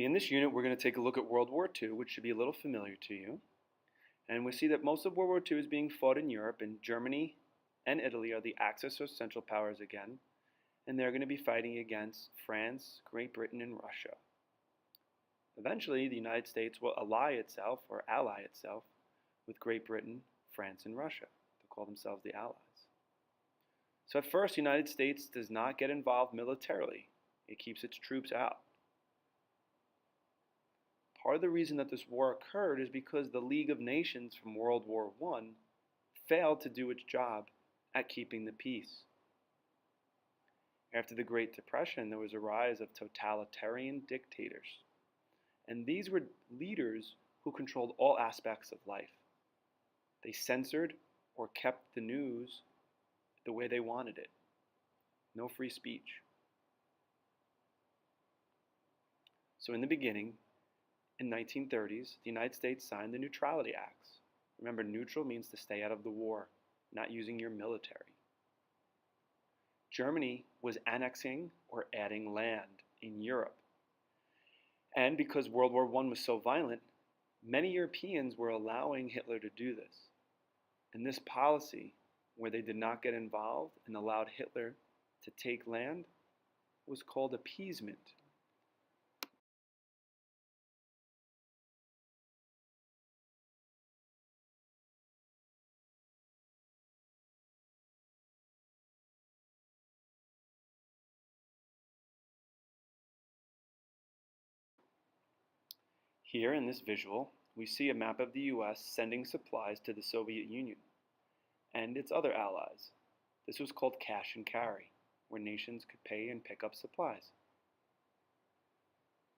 Okay, in this unit, we're going to take a look at World War II, which should be a little familiar to you. And we see that most of World War II is being fought in Europe, and Germany and Italy are the Axis or Central Powers again, and they're going to be fighting against France, Great Britain, and Russia. Eventually, the United States will ally itself with Great Britain, France, and Russia. They'll call themselves the Allies. So at first, the United States does not get involved militarily. It keeps its troops out. Part of the reason that this war occurred is because the League of Nations from World War I failed to do its job at keeping the peace. After the Great Depression, there was a rise of totalitarian dictators. And these were leaders who controlled all aspects of life. They censored or kept the news the way they wanted it. No free speech. So in the beginning, in the 1930s, the United States signed the Neutrality Acts. Remember, neutral means to stay out of the war, not using your military. Germany was annexing or adding land in Europe. And because World War I was so violent, many Europeans were allowing Hitler to do this. And this policy, where they did not get involved and allowed Hitler to take land, was called appeasement. Here in this visual, we see a map of the US sending supplies to the Soviet Union and its other allies. This was called cash and carry, where nations could pay and pick up supplies.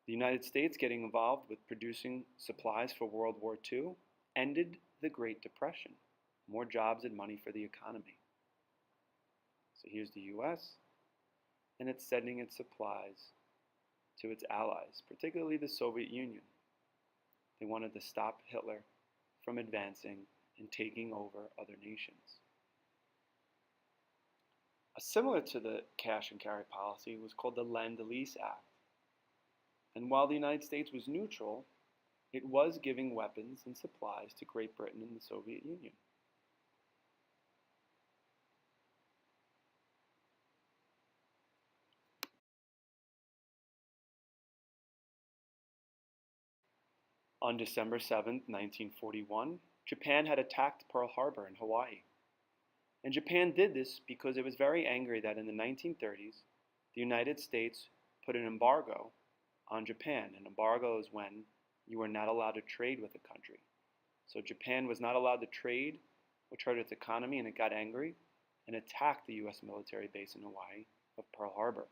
The United States getting involved with producing supplies for World War II ended the Great Depression. More jobs and money for the economy. So here's the US, and it's sending its supplies to its allies, particularly the Soviet Union. They wanted to stop Hitler from advancing and taking over other nations. Similar to the cash and carry policy was called the Lend-Lease Act. And while the United States was neutral, it was giving weapons and supplies to Great Britain and the Soviet Union. On December 7, 1941, Japan had attacked Pearl Harbor in Hawaii. And Japan did this because it was very angry that in the 1930s, the United States put an embargo on Japan. An embargo is when you are not allowed to trade with a country. So Japan was not allowed to trade, which hurt its economy, and it got angry and attacked the U.S. military base in Hawaii of Pearl Harbor.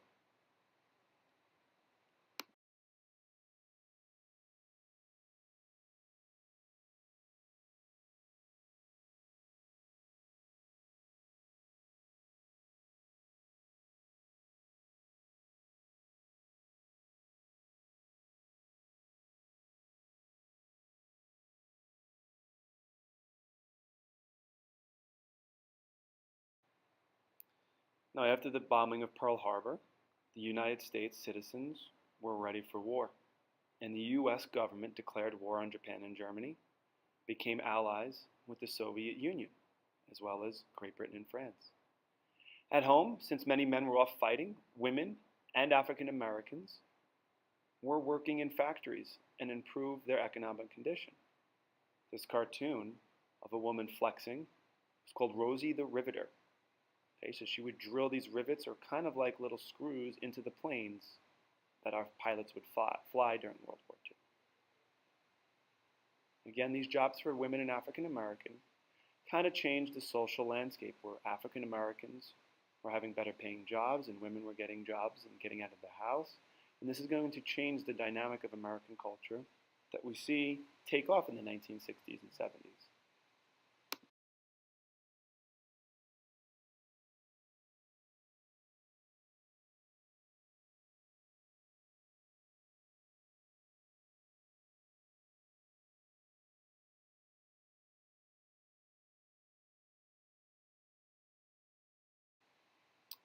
Now, after the bombing of Pearl Harbor, the United States citizens were ready for war, and the U.S. government declared war on Japan and Germany, became allies with the Soviet Union, as well as Great Britain and France. At home, since many men were off fighting, women and African Americans were working in factories and improved their economic condition. This cartoon of a woman flexing was called Rosie the Riveter. Okay, so she would drill these rivets, or kind of like little screws, into the planes that our pilots would fly during World War II. Again, these jobs for women and African American kind of changed the social landscape, where African Americans were having better paying jobs and women were getting jobs and getting out of the house. And this is going to change the dynamic of American culture that we see take off in the 1960s and 70s.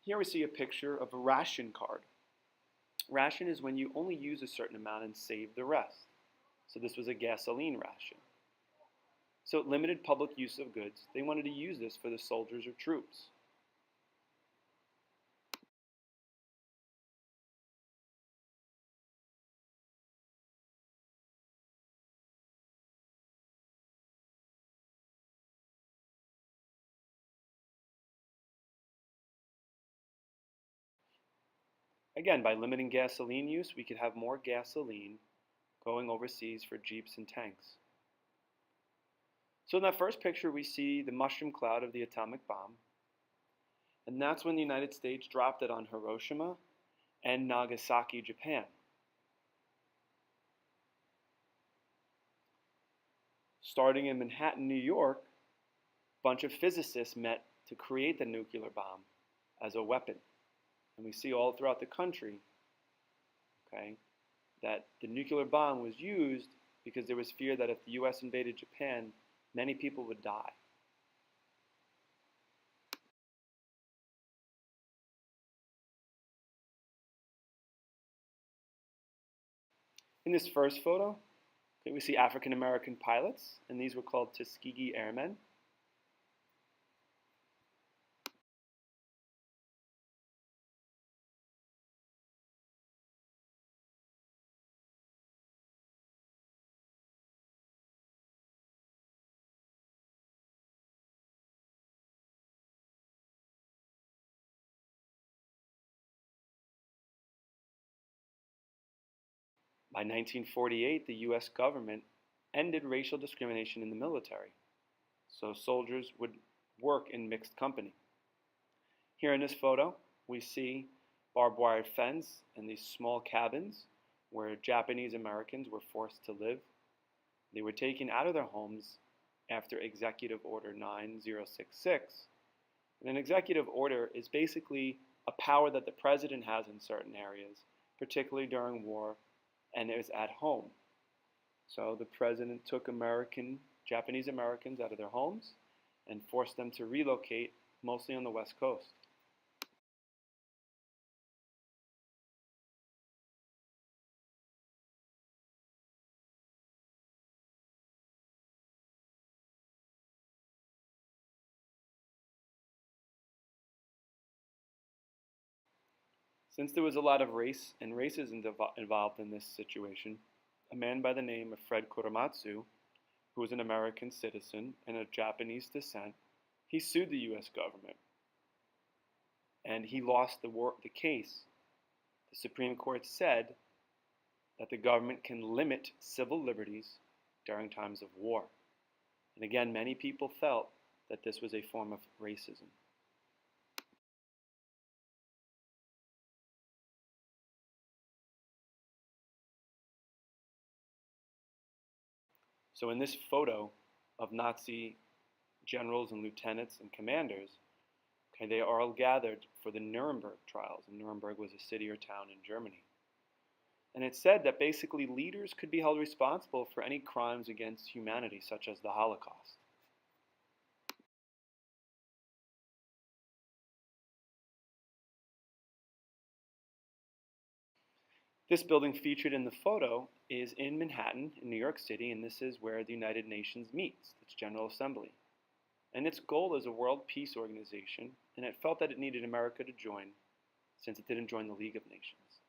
Here we see a picture of a ration card. Ration is when you only use a certain amount and save the rest. So this was a gasoline ration. So it limited public use of goods. They wanted to use this for the soldiers or troops. Again, by limiting gasoline use, we could have more gasoline going overseas for jeeps and tanks. So in that first picture, we see the mushroom cloud of the atomic bomb. And that's when the United States dropped it on Hiroshima and Nagasaki, Japan. Starting in Manhattan, New York, a bunch of physicists met to create the nuclear bomb as a weapon. And we see all throughout the country, okay, that the nuclear bomb was used because there was fear that if the US invaded Japan, many people would die. In this first photo, okay, we see African American pilots, and these were called Tuskegee Airmen. By 1948, the US government ended racial discrimination in the military, so soldiers would work in mixed company. Here in this photo, we see barbed wire fence and these small cabins where Japanese Americans were forced to live. They were taken out of their homes after Executive Order 9066. And an executive order is basically a power that the president has in certain areas, particularly during war, and is at home. So the president took Japanese Americans out of their homes and forced them to relocate, mostly on the West Coast. Since there was a lot of race and racism involved in this situation, a man by the name of Fred Korematsu, who was an American citizen and of Japanese descent, he sued the US government. And he lost the case. The Supreme Court said that the government can limit civil liberties during times of war. And again, many people felt that this was a form of racism. So in this photo of Nazi generals and lieutenants and commanders, okay, they are all gathered for the Nuremberg trials. And Nuremberg was a city or town in Germany. And it said that basically leaders could be held responsible for any crimes against humanity, such as the Holocaust. This building featured in the photo is in Manhattan, in New York City, and this is where the United Nations meets, its General Assembly. And its goal is a world peace organization, and it felt that it needed America to join, since it didn't join the League of Nations.